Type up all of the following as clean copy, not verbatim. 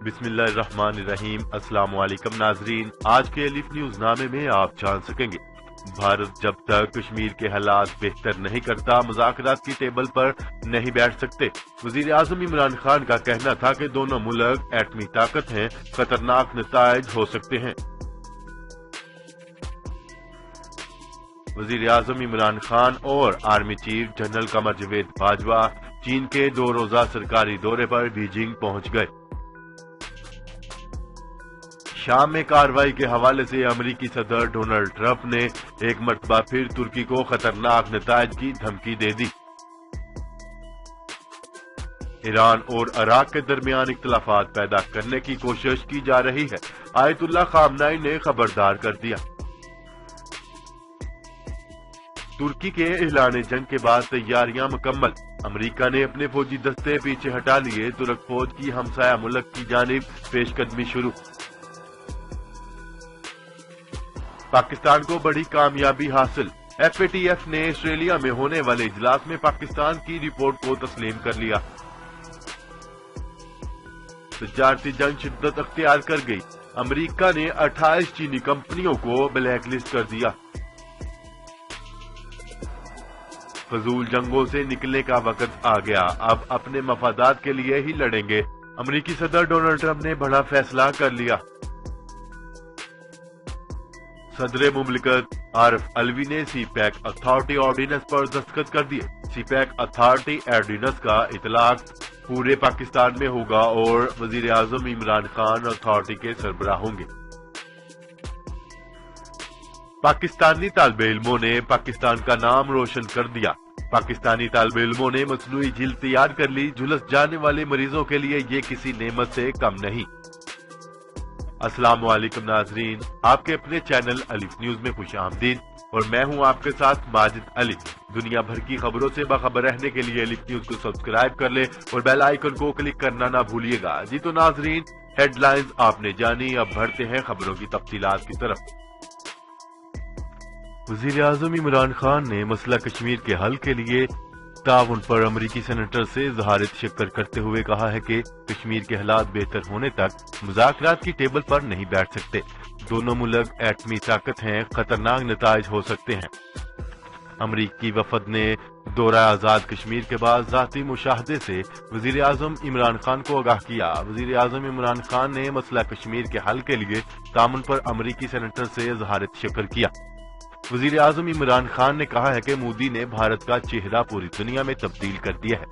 بسم اللہ الرحمن الرحیم۔ السلام علیکم ناظرین، آج کے الف نیوز نامے میں آپ جان سکیں گے بھارت جب تک کشمیر کے حالات بہتر نہیں کرتا مذاکرات کی ٹیبل پر نہیں بیٹھ سکتے۔ وزیر اعظم عمران خان کا کہنا تھا کہ دونوں ملک ایٹمی طاقت ہیں، خطرناک نتائج ہو سکتے ہیں۔ وزیر اعظم عمران خان اور army chief general Qamar Javed Bajwa چین کے 2 روزہ سرکاری دورے پر بیجنگ پہنچ گئے۔ شام میں کارروائی کے حوالے سے امریکی صدر ڈونلڈ ٹرمپ نے ایک مرتبہ پھر ترکی کو خطرناک نتائج کی دھمکی دے دی۔ ایران اور عراق کے درمیان اختلافات پیدا کرنے کی کوشش کی جا رہی ہے، آیت اللہ خامنائی نے خبردار کر دیا۔ ترکی کے اعلان جنگ کے بعد تیاریاں مکمل، امریکہ نے اپنے فوجی دستے پیچھے ہٹا لیے، ترک فوج کی ہمسایہ ملک کی جانب پیش قدمی شروع۔ پاکستان کو بڑی کامیابی حاصل، ایف اے ٹی ایف نے آسٹریلیا میں ہونے والے اجلاس میں پاکستان کی رپورٹ کو تسلیم کر لیا۔ تجارتی جنگ شدت اختیار کر گئی، امریکہ نے 28 چینی کمپنیوں کو بلیک لسٹ کر دیا۔ فضول جنگوں سے نکلنے کا وقت آ گیا، اب اپنے مفادات کے لیے ہی لڑیں گے، امریکی صدر ڈونلڈ ٹرمپ نے بڑا فیصلہ کر لیا۔ صدر مملکت عارف علوی نے سی پیک اتھارٹی آرڈیننس پر دستخط کر دیے۔ سی پیک اتھارٹی آرڈیننس کا اطلاق پورے پاکستان میں ہوگا اور وزیر اعظم عمران خان اتھارٹی کے سربراہ ہوں گے۔ پاکستانی طالب علموں نے پاکستان کا نام روشن کر دیا، پاکستانی طالب علموں نے مصنوعی جھیل تیار کر لی، جھلس جانے والے مریضوں کے لیے یہ کسی نعمت سے کم نہیں۔ السلام علیکم ناظرین، آپ کے اپنے چینل الف نیوز میں خوش آمدید اور میں ہوں آپ کے ساتھ ماجد علی۔ دنیا بھر کی خبروں سے باخبر رہنے کے لیے الف نیوز کو سبسکرائب کر لیں اور بیل آئیکن کو کلک کرنا نہ بھولیے گا۔ جی تو ناظرین، ہیڈ لائنز آپ نے جانی، اب بڑھتے ہیں خبروں کی تفصیلات کی طرف۔ وزیر اعظم عمران خان نے مسئلہ کشمیر کے حل کے لیے تعاون پر امریکی سینیٹر سے اظہار تشکر کرتے ہوئے کہا ہے کہ کشمیر کے حالات بہتر ہونے تک مذاکرات کی ٹیبل پر نہیں بیٹھ سکتے، دونوں ملک ایٹمی طاقت ہیں، خطرناک نتائج ہو سکتے ہیں۔ امریکی وفد نے دورہ آزاد کشمیر کے بعد ذاتی مشاہدے سے وزیر اعظم عمران خان کو آگاہ کیا۔ وزیر اعظم عمران خان نے مسئلہ کشمیر کے حل کے لیے تعاون پر امریکی سینیٹر سے اظہار تشکر کیا۔ وزیر اعظم عمران خان نے کہا ہے کہ مودی نے بھارت کا چہرہ پوری دنیا میں تبدیل کر دیا ہے،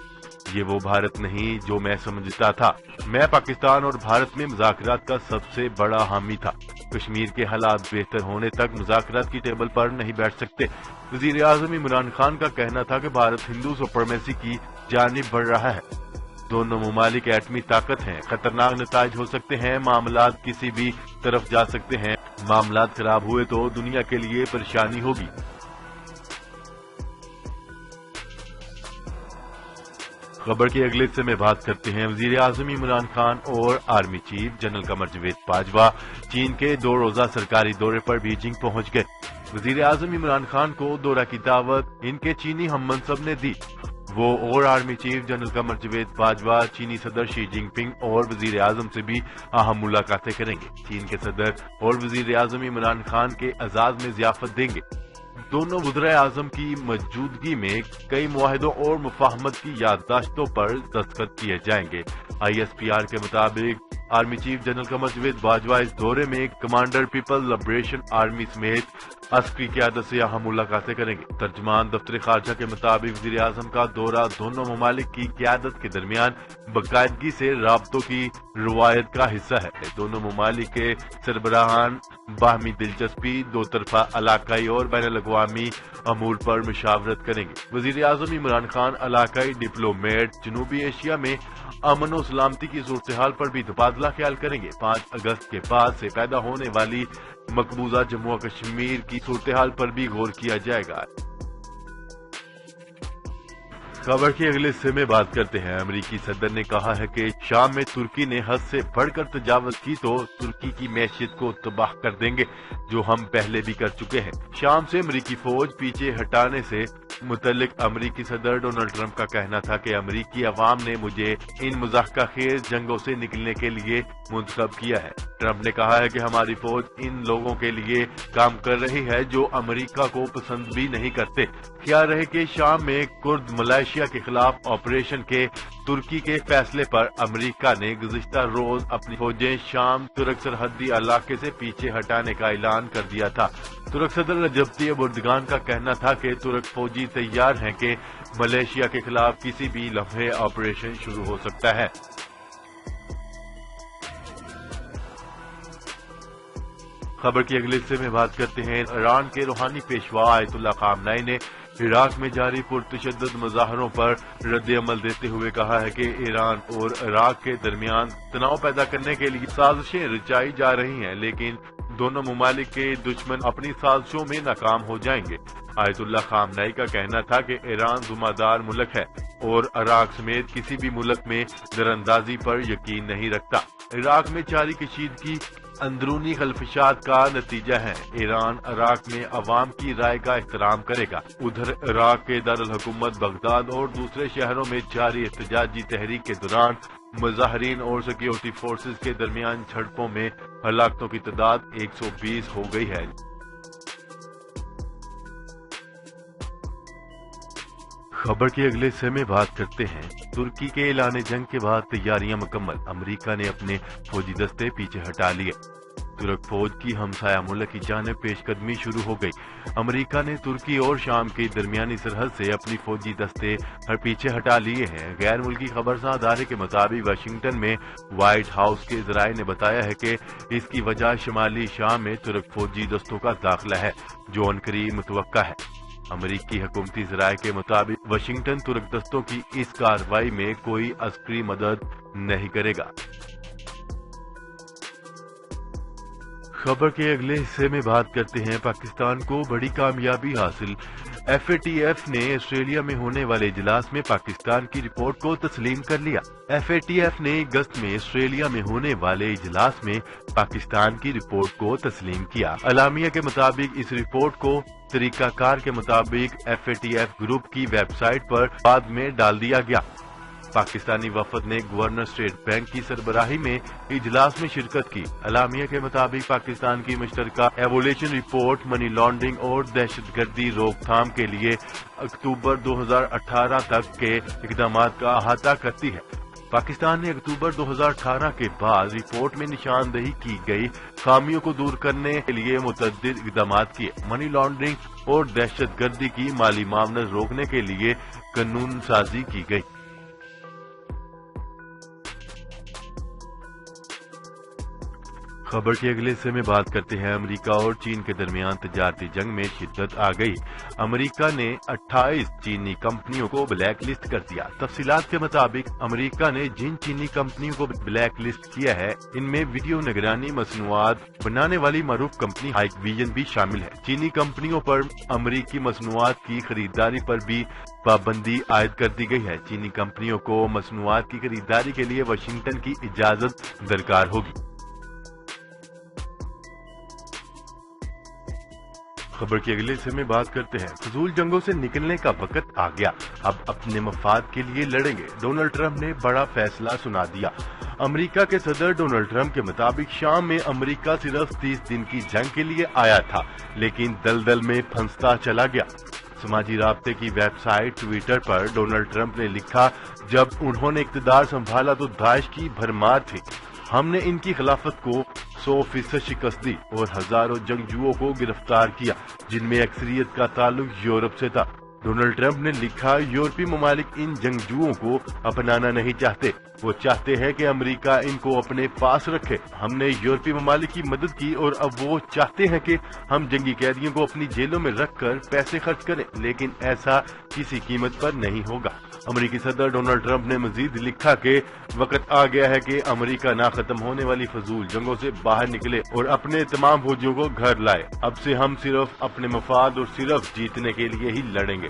یہ وہ بھارت نہیں جو میں سمجھتا تھا، میں پاکستان اور بھارت میں مذاکرات کا سب سے بڑا حامی تھا، کشمیر کے حالات بہتر ہونے تک مذاکرات کی ٹیبل پر نہیں بیٹھ سکتے۔ وزیر اعظم عمران خان کا کہنا تھا کہ بھارت ہندو سپرمیسی کی جانب بڑھ رہا ہے، دونوں ممالک ایٹمی طاقت ہیں، خطرناک نتائج ہو سکتے ہیں، معاملات کسی بھی طرف جا سکتے ہیں، معاملات خراب ہوئے تو دنیا کے لیے پریشانی ہوگی۔ خبر کے اگلے حصے میں بات کرتے ہیں۔ وزیر اعظم عمران خان اور army chief general Qamar Javed Bajwa چین کے 2 روزہ سرکاری دورے پر بیجنگ پہنچ گئے۔ وزیر اعظم عمران خان کو دورہ کی دعوت ان کے چینی ہم منصب نے دی، وہ اور army chief general Qamar Javed Bajwa چینی صدر شی جن پنگ اور وزیر اعظم سے بھی اہم ملاقاتیں کریں گے۔ چین کے صدر اور وزیر اعظم عمران خان کے اعزاز میں ضیافت دیں گے۔ دونوں وزرائے اعظم کی موجودگی میں کئی معاہدوں اور مفاہمت کی یادداشتوں پر دستخط کیے جائیں گے۔ آئی ایس پی آر کے مطابق army chief general Qamar Javed Bajwa اس دورے میں کمانڈر پیپل لبریشن آرمی سمیت عسکری قیادت سے اہم ملاقاتیں کریں گے۔ ترجمان دفتر خارجہ کے مطابق وزیر اعظم کا دورہ دونوں ممالک کی قیادت کے درمیان باقاعدگی سے رابطوں کی روایت کا حصہ ہے۔ دونوں ممالک کے سربراہان باہمی دلچسپی، دو طرفہ علاقائی اور بین الاقوامی امور پر مشاورت کریں گے۔ وزیر اعظم عمران خان علاقائی ڈپلومیٹ جنوبی ایشیا میں امن و سلامتی کی صورتحال پر بھی تبادلہ خیال کریں گے۔ 5 اگست کے بعد سے پیدا ہونے والی مقبوضہ جموں و کشمیر کی صورتحال پر بھی غور کیا جائے گا۔ خبر کے اگلے حصے میں بات کرتے ہیں۔ امریکی صدر نے کہا ہے کہ شام میں ترکی نے حد سے بڑھ کر تجاوز کی تو ترکی کی معیشت کو تباہ کر دیں گے، جو ہم پہلے بھی کر چکے ہیں۔ شام سے امریکی فوج پیچھے ہٹانے سے متعلق امریکی صدر ڈونلڈ ٹرمپ کا کہنا تھا کہ امریکی عوام نے مجھے ان مضحکہ خیز جنگوں سے نکلنے کے لیے منتخب کیا ہے۔ ٹرمپ نے کہا ہے کہ ہماری فوج ان لوگوں کے لیے کام کر رہی ہے جو امریکہ کو پسند بھی نہیں کرتے۔ خیال رہے کہ شام میں کرد ملائیشیا کے خلاف آپریشن کے ترکی کے فیصلے پر امریکہ نے گزشتہ روز اپنی فوجیں شام ترک سرحدی علاقے سے پیچھے ہٹانے کا اعلان کر دیا تھا۔ ترک صدر رجب طیب اردگان کا کہنا تھا کہ ترک فوجی تیار ہیں کہ ملائیشیا کے خلاف کسی بھی لمحے آپریشن شروع ہو سکتا ہے۔ خبر کی اگلے حصے میں بات کرتے ہیں۔ ایران کے روحانی پیشوا آیت اللہ خامنئی نے عراق میں جاری پرتشدد مظاہروں پر رد عمل دیتے ہوئے کہا ہے کہ ایران اور عراق کے درمیان تناؤ پیدا کرنے کے لیے سازشیں رچائی جا رہی ہیں، لیکن دونوں ممالک کے دشمن اپنی سازشوں میں ناکام ہو جائیں گے۔ آیت اللہ خامنئی کا کہنا تھا کہ ایران ذمہ دار ملک ہے اور عراق سمیت کسی بھی ملک میں دراندازی پر یقین نہیں رکھتا۔ عراق میں جاری کشیدگی اندرونی خلفشات کا نتیجہ ہے۔ ایران عراق میں عوام کی رائے کا احترام کرے گا۔ ادھر عراق کے دارالحکومت بغداد اور دوسرے شہروں میں جاری احتجاجی تحریک کے دوران مظاہرین اور سیکیورٹی فورسز کے درمیان جھڑپوں میں ہلاکتوں کی تعداد 120 ہو گئی ہے۔ خبر کے اگلے حصے میں بات کرتے ہیں۔ ترکی کے اعلان جنگ کے بعد تیاریاں مکمل، امریکہ نے اپنے فوجی دستے پیچھے ہٹا لیے۔ ترک فوج کی ہمسایہ ملک کی جانب پیش قدمی شروع ہو گئی۔ امریکہ نے ترکی اور شام کی درمیانی سرحد سے اپنی فوجی دستے پیچھے ہٹا لیے ہیں۔ غیر ملکی خبرساں ادارے کے مطابق واشنگٹن میں وائٹ ہاؤس کے ذرائع نے بتایا ہے کہ اس کی وجہ شمالی شام میں ترک فوجی دستوں کا داخلہ ہے، جو عنقریب متوقع ہے۔ امریکی حکومتی ذرائع کے مطابق واشنگٹن ترک دستوں کی اس کارروائی میں کوئی عسکری مدد نہیں کرے گا۔ خبر کے اگلے حصے میں بات کرتے ہیں۔ پاکستان کو بڑی کامیابی حاصل، FATF نے آسٹریلیا میں ہونے والے اجلاس میں پاکستان کی رپورٹ کو تسلیم کر لیا۔ FATF نے اگست میں آسٹریلیا میں ہونے والے اجلاس میں پاکستان کی رپورٹ کو تسلیم کیا۔ اعلامیہ کے مطابق اس رپورٹ کو طریقہ کار کے مطابق FATF گروپ کی ویب سائٹ پر بعد میں ڈال دیا گیا۔ پاکستانی وفد نے گورنر اسٹیٹ بینک کی سربراہی میں اجلاس میں شرکت کی۔ اعلامیہ کے مطابق پاکستان کی مشترکہ ایولیوشن رپورٹ منی لانڈرنگ اور دہشت گردی روک تھام کے لیے اکتوبر 2018 تک کے اقدامات کا احاطہ کرتی ہے۔ پاکستان نے اکتوبر 2018 کے بعد رپورٹ میں نشاندہی کی گئی خامیوں کو دور کرنے کے لیے متعدد اقدامات کیے۔ منی لانڈرنگ اور دہشت گردی کی مالی معاونت روکنے کے لیے قانون سازی کی گئی۔ خبر کے اگلے حصے میں بات کرتے ہیں۔ امریکہ اور چین کے درمیان تجارتی جنگ میں شدت آ گئی۔ امریکہ نے 28 چینی کمپنیوں کو بلیک لسٹ کر دیا۔ تفصیلات کے مطابق امریکہ نے جن چینی کمپنیوں کو بلیک لسٹ کیا ہے، ان میں ویڈیو نگرانی مصنوعات بنانے والی معروف کمپنی ہائیک ویژن بھی شامل ہے۔ چینی کمپنیوں پر امریکی مصنوعات کی خریداری پر بھی پابندی عائد کر دی گئی ہے۔ چینی کمپنیوں کو مصنوعات کی خریداری کے لیے واشنگٹن کی اجازت درکار ہوگی۔ خبر کے اگلے حصے میں بات کرتے ہیں۔ فضول جنگوں سے نکلنے کا وقت آ گیا، اب اپنے مفاد کے لیے لڑیں گے۔ ڈونلڈ ٹرمپ نے بڑا فیصلہ سنا دیا۔ امریکہ کے صدر ڈونلڈ ٹرمپ کے مطابق شام میں امریکہ صرف 30 دن کی جنگ کے لیے آیا تھا، لیکن دلدل میں پھنستا چلا گیا۔ سماجی رابطے کی ویب سائٹ ٹویٹر پر ڈونلڈ ٹرمپ نے لکھا، جب انہوں نے اقتدار سنبھالا تو داعش کی بھرمار تھی۔ ہم نے ان کی خلافت کو 100% شکست دی اور ہزاروں جنگجوؤں کو گرفتار کیا، جن میں اکثریت کا تعلق یورپ سے تھا۔ ڈونلڈ ٹرمپ نے لکھا، یورپی ممالک ان جنگجوؤں کو اپنانا نہیں چاہتے، وہ چاہتے ہیں کہ امریکہ ان کو اپنے پاس رکھے۔ ہم نے یورپی ممالک کی مدد کی اور اب وہ چاہتے ہیں کہ ہم جنگی قیدیوں کو اپنی جیلوں میں رکھ کر پیسے خرچ کریں، لیکن ایسا کسی قیمت پر نہیں ہوگا۔ امریکی صدر ڈونلڈ ٹرمپ نے مزید لکھا کہ وقت آ گیا ہے کہ امریکہ نہ ختم ہونے والی فضول جنگوں سے باہر نکلے اور اپنے تمام فوجیوں کو گھر لائے۔ اب سے ہم صرف اپنے مفاد اور صرف جیتنے کے لیے ہی لڑیں گے۔